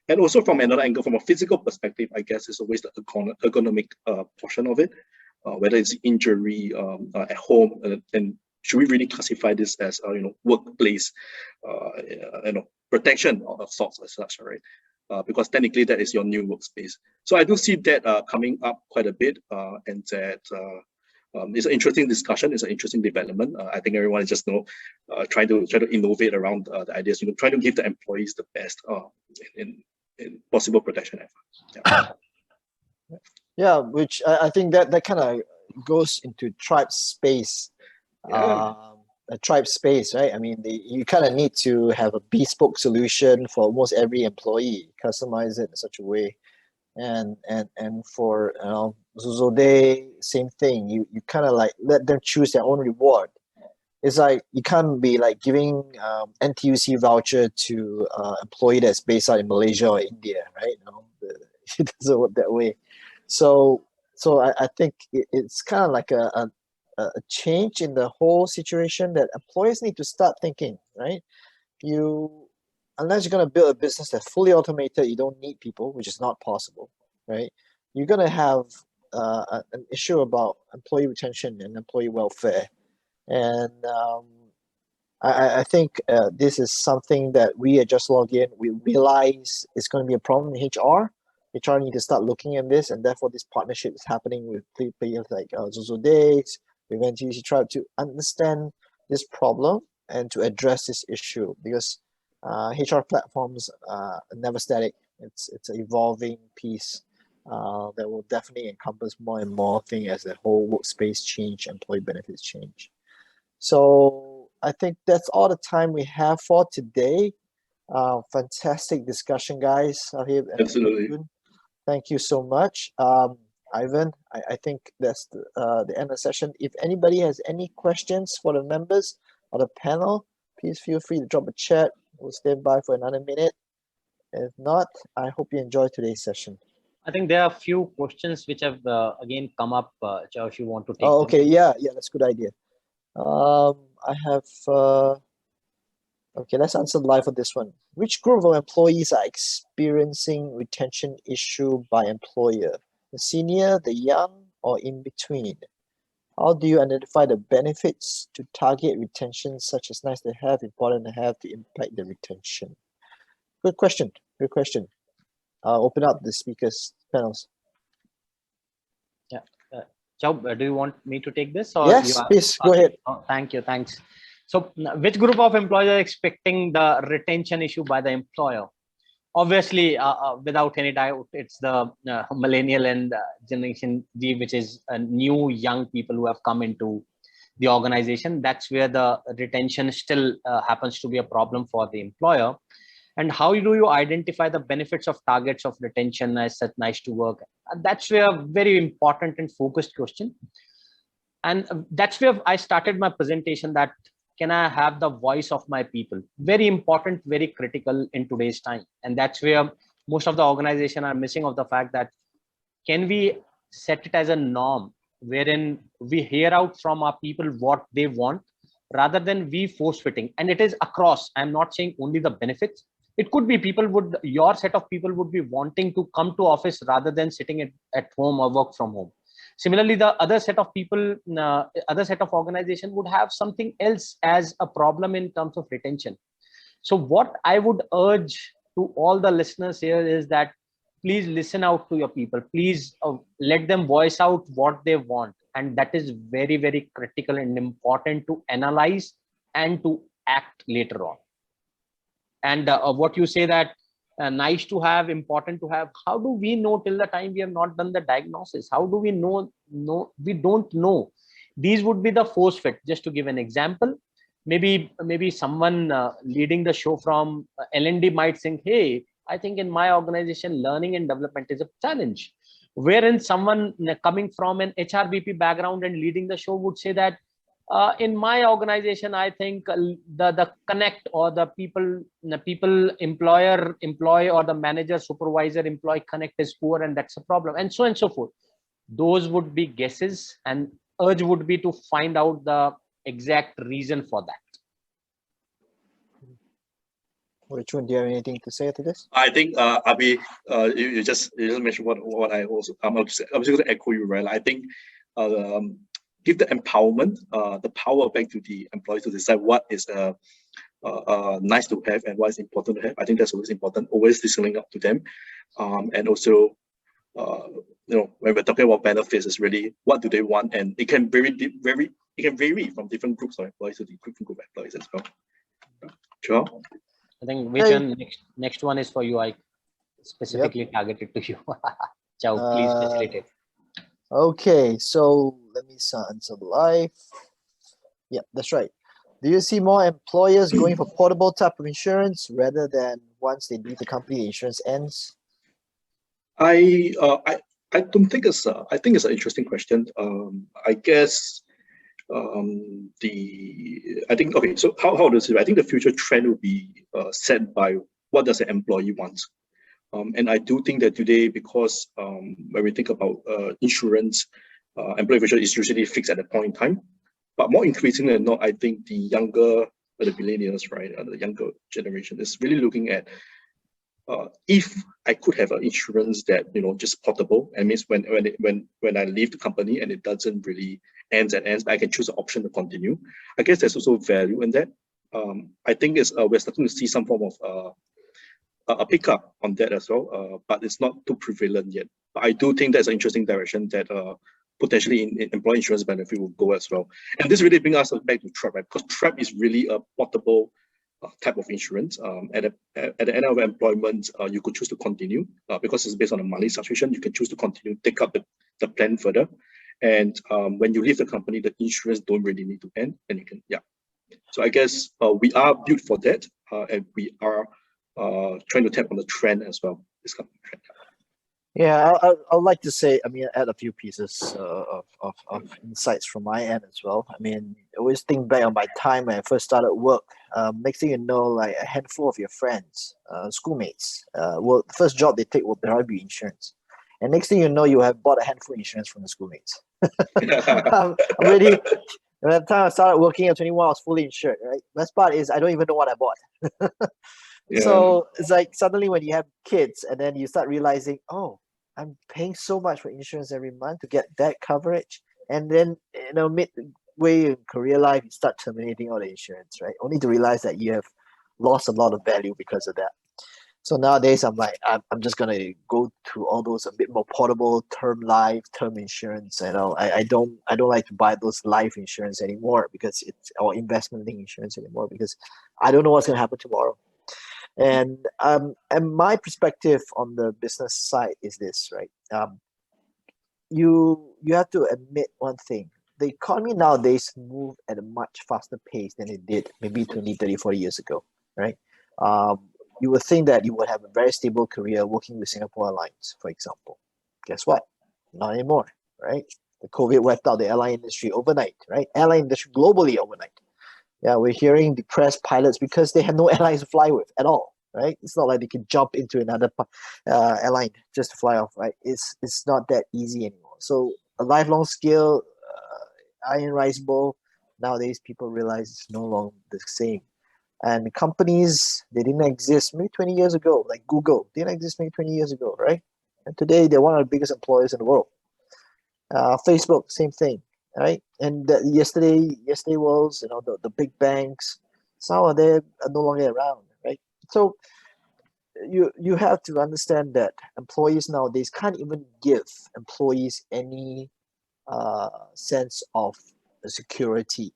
And also from another angle, from a physical perspective, I guess it's always the ergonomic portion of it, whether it's injury at home and should we really classify this as workplace protection of sorts as such, right? Because technically that is your new workspace. So I do see that coming up quite a bit, and that it's an interesting discussion. It's an interesting development. I think everyone is just trying to innovate around the ideas. Trying to give the employees the best in possible protection efforts. Yeah, which I think that kind of goes into Tribe space. A Tribe space, right? I mean, you kind of need to have a bespoke solution for almost every employee, customize it in such a way, and for Xoxoday, same thing. You kind of like let them choose their own reward. It's like you can't be like giving NTUC voucher to employee that's based out in Malaysia or India, right? It doesn't work that way. So I think it's kind of like a change in the whole situation that employers need to start thinking, right? Unless you're going to build a business that's fully automated, you don't need people, which is not possible, right? You're going to have an issue about employee retention and employee welfare. And I think this is something that we at JustLogin, we realize is going to be a problem in HR. HR need to start looking at this, and therefore this partnership is happening with players like Xoxoday, with NTUC Tribe to understand this problem and to address this issue, because HR platforms are never static. It's an evolving piece that will definitely encompass more and more things as the whole workspace change, employee benefits change. So I think that's all the time we have for today. Fantastic discussion, guys. Absolutely. Thank you so much. Ivan, I think that's the end of the session. If anybody has any questions for the members of the panel, please feel free to drop a chat. We'll stand by for another minute. If not, I hope you enjoyed today's session. I think there are a few questions which have again come up. Chow, if you want to take them. Okay, yeah, that's a good idea. I have, okay, let's answer live for this one. Which group of employees are experiencing retention issue by employer? The senior, the young, or in between? How do you identify the benefits to target retention, such as nice to have, important to have, to impact the retention? Good question. Good question. I'll open up the speakers panels. Yeah. Chow, do you want me to take this? Or yes, please, go ahead. Oh, thank you. Thanks. So which group of employees are expecting the retention issue by the employer? Obviously, without any doubt, it's the millennial and Generation Z, which is new young people who have come into the organization. That's where the retention still happens to be a problem for the employer. And how do you identify the benefits of targets of retention as such nice to work? That's where a very important and focused question. And that's where I started my presentation, that can I have the voice of my people? Very important, very critical in today's time. And that's where most of the organizations are missing of the fact that can we set it as a norm wherein we hear out from our people what they want rather than we force fitting. And it is across. I'm not saying only the benefits. It could be your set of people would be wanting to come to office rather than sitting at home or work from home. Similarly, the other set of people, other set of organization would have something else as a problem in terms of retention. So what I would urge to all the listeners here is that please listen out to your people. Please let them voice out what they want. And that is very, very critical and important to analyze and to act later on. And what you say that nice to have, important to have, how do we know till the time we have not done the diagnosis? How do we know? No, we don't know. These would be the force fit. Just to give an example, maybe someone leading the show from L&D might think, hey, I think in my organization, learning and development is a challenge. Wherein someone coming from an HRBP background and leading the show would say that in my organization, I think the connect or the people employer employee or the manager supervisor employee connect is poor, and that's a problem, and so forth. Those would be guesses, and urge would be to find out the exact reason for that. Richmond, do you have anything to say to this? I think Abhi, you just mentioned what I also I'm just going to echo you, right? I think give the empowerment, the power back to the employees to decide what is nice to have and what is important to have. I think that's always important. Always listening up to them, and also when we're talking about benefits, is really what do they want, and it can vary from different groups of employees to the different group of employees as well. Sure. I think which one next one is for you. I specifically targeted to you. Chow, please facilitate. Okay, so let me answer live. Yeah, that's right. Do you see more employers going for portable type of insurance rather than once they leave the company, the insurance ends? I don't think it's I think it's an interesting question. I guess I think okay. So how does it? I think the future trend will be set by what does the employee want. And I do think that today, because when we think about insurance, employee insurance is usually fixed at a point in time. But more increasingly than not, I think the younger, the millennials, right, the younger generation is really looking at if I could have an insurance that just portable, and means when I leave the company and it doesn't really ends, but I can choose an option to continue. I guess there's also value in that. I think we're starting to see some form of a pickup on that as well, but it's not too prevalent yet. But I do think that's an interesting direction that potentially in employee insurance benefit will go as well. And this really brings us back to Tribe, right? Because Tribe is really a portable type of insurance. At the end of employment, you could choose to continue because it's based on a monthly subscription. You can choose to continue, take up the plan further. And when you leave the company, the insurance don't really need to end, and you can, So I guess we are built for that, and we are trying to tap on the trend as well. This kind of trend. Yeah, I'd like to say, add a few pieces of insights from my end as well. I always think back on my time when I first started work. Next thing you know, like a handful of your friends, schoolmates, the first job they take will probably be insurance. And next thing you know, you have bought a handful of insurance from the schoolmates. Already, by the time I started working at 21, I was fully insured, right? Best part is I don't even know what I bought. So it's like suddenly when you have kids and then you start realizing, oh, I'm paying so much for insurance every month to get that coverage. And then, midway in career life, you start terminating all the insurance, right? Only to realize that you have lost a lot of value because of that. So nowadays, I'm like, I'm just going to go to all those a bit more portable term insurance. I don't like to buy those life insurance anymore or investment linked insurance anymore because I don't know what's going to happen tomorrow. And my perspective on the business side is this, right? You have to admit one thing. The economy nowadays moves at a much faster pace than it did maybe 20, 30, 40 years ago, right? You would think that you would have a very stable career working with Singapore Airlines, for example. Guess what? Not anymore, right? The COVID wiped out the airline industry overnight, right? Airline industry globally overnight. Yeah, we're hearing depressed pilots because they have no airlines to fly with at all, right? It's not like they can jump into another airline just to fly off, right? It's not that easy anymore. So a lifelong skill, iron rice bowl, nowadays people realize it's no longer the same. And companies, they didn't exist maybe 20 years ago, like Google didn't exist maybe 20 years ago, right? And today they're one of the biggest employers in the world. Facebook, same thing. Right, and yesterday was the big banks. Some of them are no longer around, right? So you have to understand that employees nowadays can't even give employees any sense of security.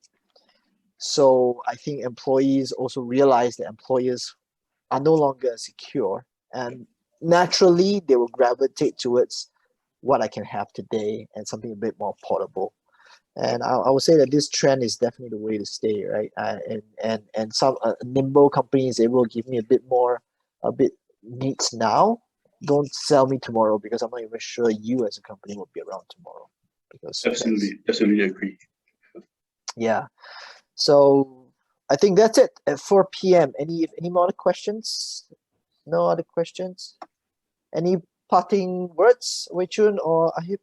So I think employees also realize that employers are no longer secure, and naturally they will gravitate towards what I can have today and something a bit more portable. And I would say that this trend is definitely the way to stay, right? And some nimble companies, they will give me a bit needs now. Don't sell me tomorrow, because I'm not even sure you as a company will be around tomorrow. Because absolutely agree. Yeah. So I think that's it at 4 p.m. Any more questions? No other questions? Any parting words, Wei Chun or Ahib?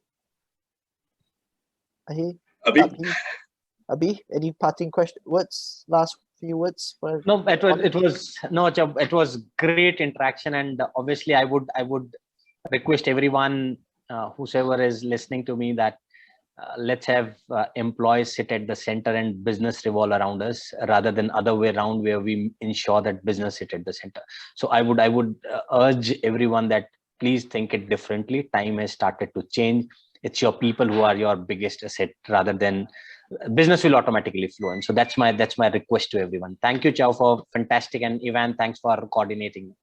Abhi, any parting words? Last few words? No, it was great interaction, and obviously I would request everyone, whosoever is listening to me, that let's have employees sit at the center and business revolve around us, rather than other way around, where we ensure that business sit at the center. So I would urge everyone that please think it differently. Time has started to change. It's your people who are your biggest asset, rather than business will automatically flow in. So that's my request to everyone. Thank you, Chow, for fantastic, and Ivan, thanks for coordinating.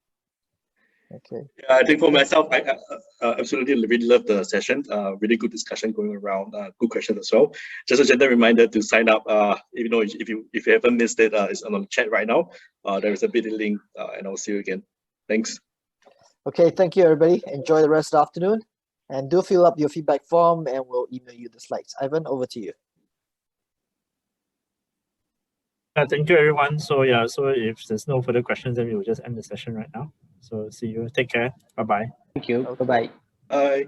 Okay. Yeah, I think for myself, I absolutely really love the session. Really good discussion going around. Good questions as well. Just a gentle reminder to sign up. If you haven't missed it, it's on the chat right now. There is a bit link, and I'll see you again. Thanks. Okay, thank you, everybody. Enjoy the rest of the afternoon, and do fill up your feedback form, and we'll email you the slides. Ivan, over to you. Thank you, everyone. So if there's no further questions, then we will just end the session right now. So see you. Take care. Bye-bye. Thank you. Okay. Bye-bye. Bye.